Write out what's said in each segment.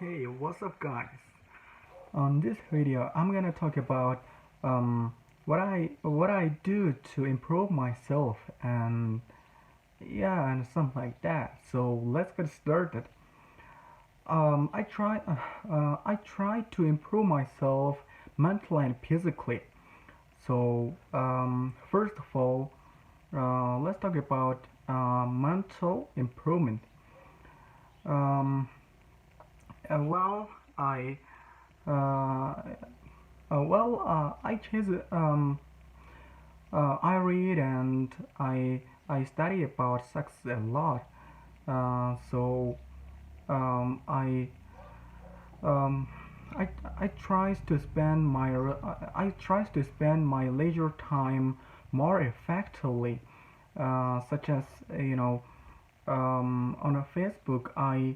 Hey, what's up guys? On this video, I'm gonna talk about what I do to improve myself and yeah, and something like that. So let's get started. I try to improve myself mentally and physically. So first of all, let's talk about mental improvement. Um, well, uh, I chase I read and I study about sex a lot. So um, I um, I I tries to spend I tries to spend my leisure time more effectively, such as on a Facebook I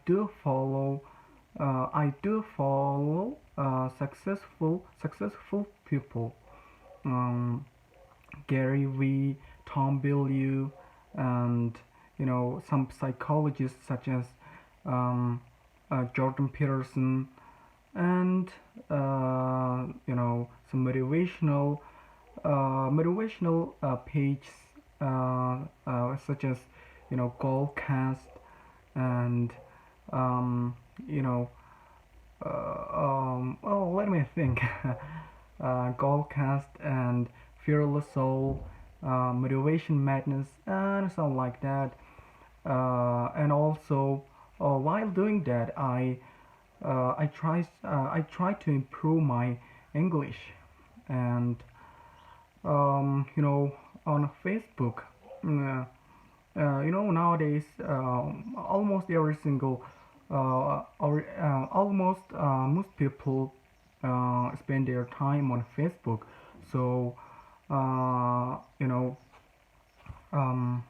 do follow successful people, um, Gary Vee, Tom Bilyeu, and some psychologists such as um, Jordan Peterson, and some motivational pages such as Goalcast and um, you know let me think. Goalcast and Fearless Soul, Motivation Madness, and something like that. And also, while doing that, I try to improve my English, and on Facebook. mm, Nowadays, almost every single or almost most people spend their time on Facebook. So uh, you know um,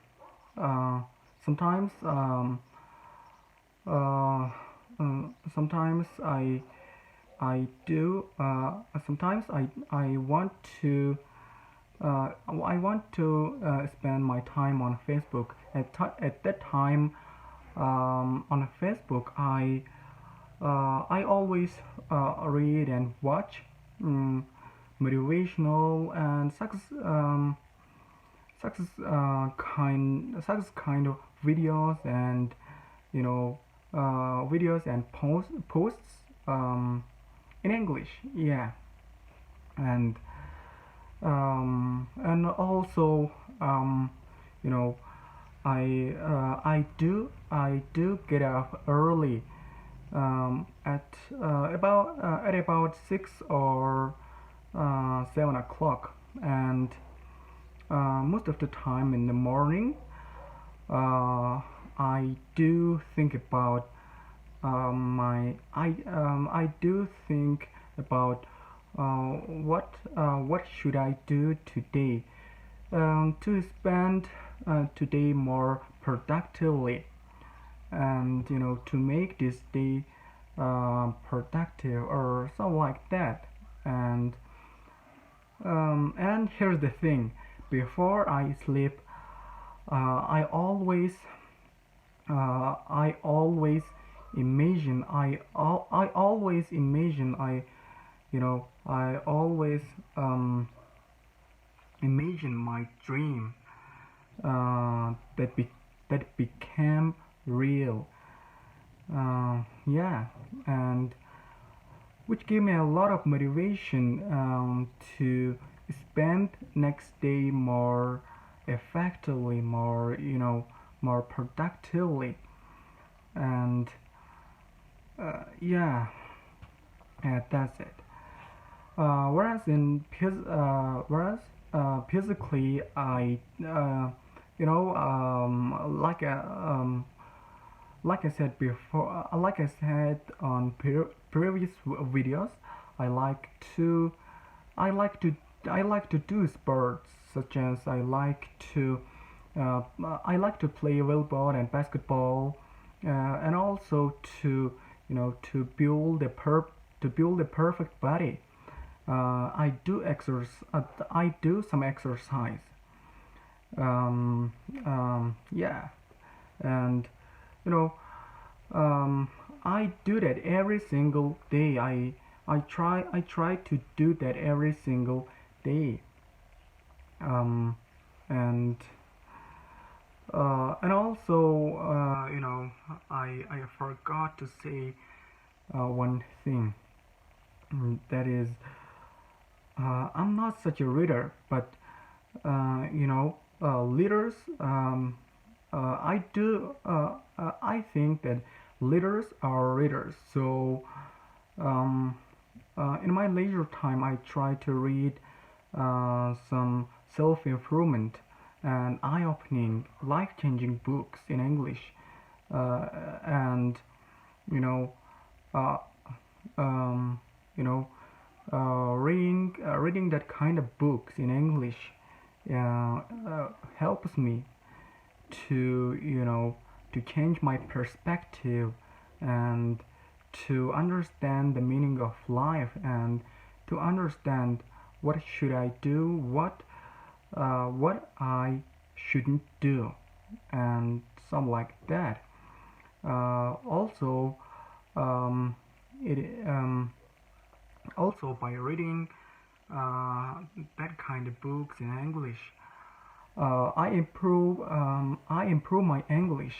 uh, sometimes uh, sometimes I do sometimes I want to spend my time on Facebook. At that time, on Facebook, I always read and watch um, motivational and success kind of videos and videos and posts in English. Yeah, and also you know I do get up early at about 6 or 7 o'clock, and most of the time in the morning I do think about I do think about what should I do today to spend today more productively, and to make this day productive or something like that. And here's the thing: before I sleep, I always I always imagine I always imagine my dream that became real. Yeah, and which gave me a lot of motivation to spend next day more effectively, more productively, and yeah, that's it. Physically, like I said before, like I said on previous videos, I like to I like to I like to do sports, such as uh, I like to play volleyball and basketball, and also to build a perfect body. I do some exercise. Um, yeah, and you know um, I do that every single day. I try to do that every single day. Um, and and also, I forgot to say one thing. That is, I'm not such a reader, but leaders. I do. I think that leaders are readers. So um, in my leisure time, I try to read some self-improvement and eye-opening, life-changing books in English, and you know, uh, um, you know, reading that kind of books in English helps me to to change my perspective and to understand the meaning of life and to understand what should I do, what I shouldn't do, and some like that. Also, um, it also by reading that kind of books in English, I improve my English.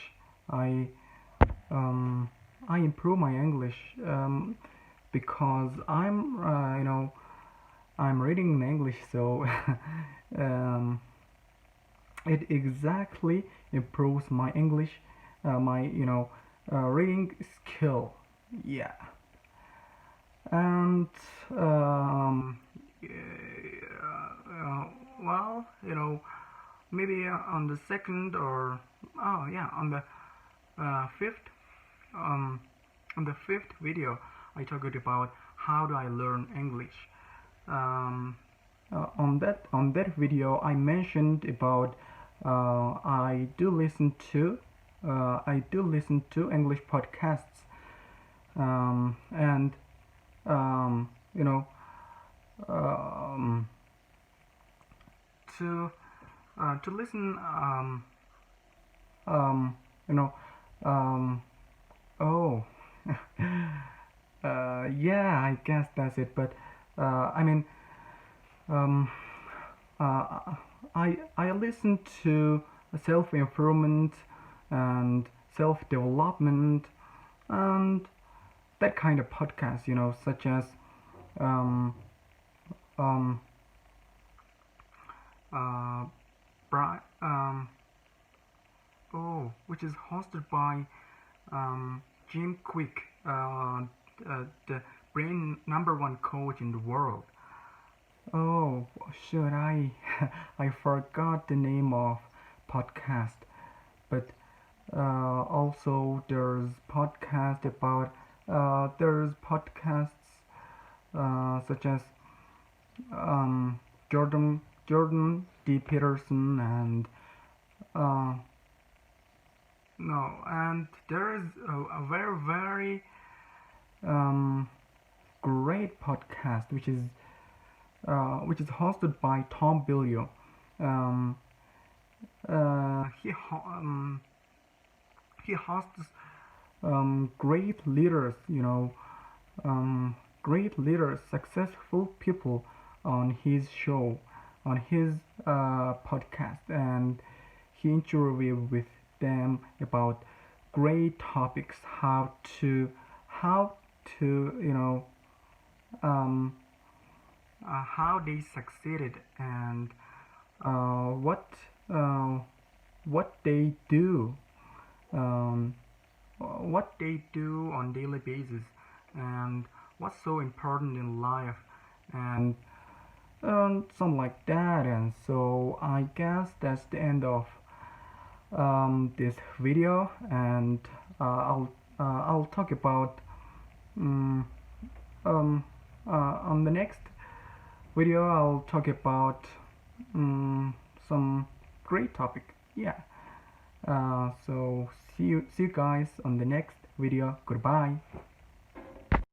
I um, I improve my English because I'm reading in English, so um, it exactly improves my English, my reading skill. Yeah, and uh, well, maybe on the second or oh yeah, fifth um, on the fifth video, I talked about how do I learn English. Um, on that video, I mentioned about I do listen to English podcasts, and um, you know um, to listen um, you know um, oh yeah, I guess that's it. But I mean, um, I listen to self improvement and self development and that kind of podcast, such as um, um, uh, which is hosted by Jim Quick, the brain number one coach in the world. Oh, should I? I forgot the name of podcast, but also there's podcasts such as Jordan D. Peterson and uh, no, and there is a very very great podcast which is hosted by Tom Billio. Um, uh, he ho- um, he hosts great leaders, great leaders, successful people on his show, on his podcast, and he interviewed with them about great topics, how to um, how they succeeded and uh, what uh, what they do, um, what they do on daily basis, and what's so important in life, and something like that. And so I guess that's the end of this video, and I'll talk about um, um, on the next video. I'll talk about some great topic. Yeah. So see you guys on the next video. Goodbye.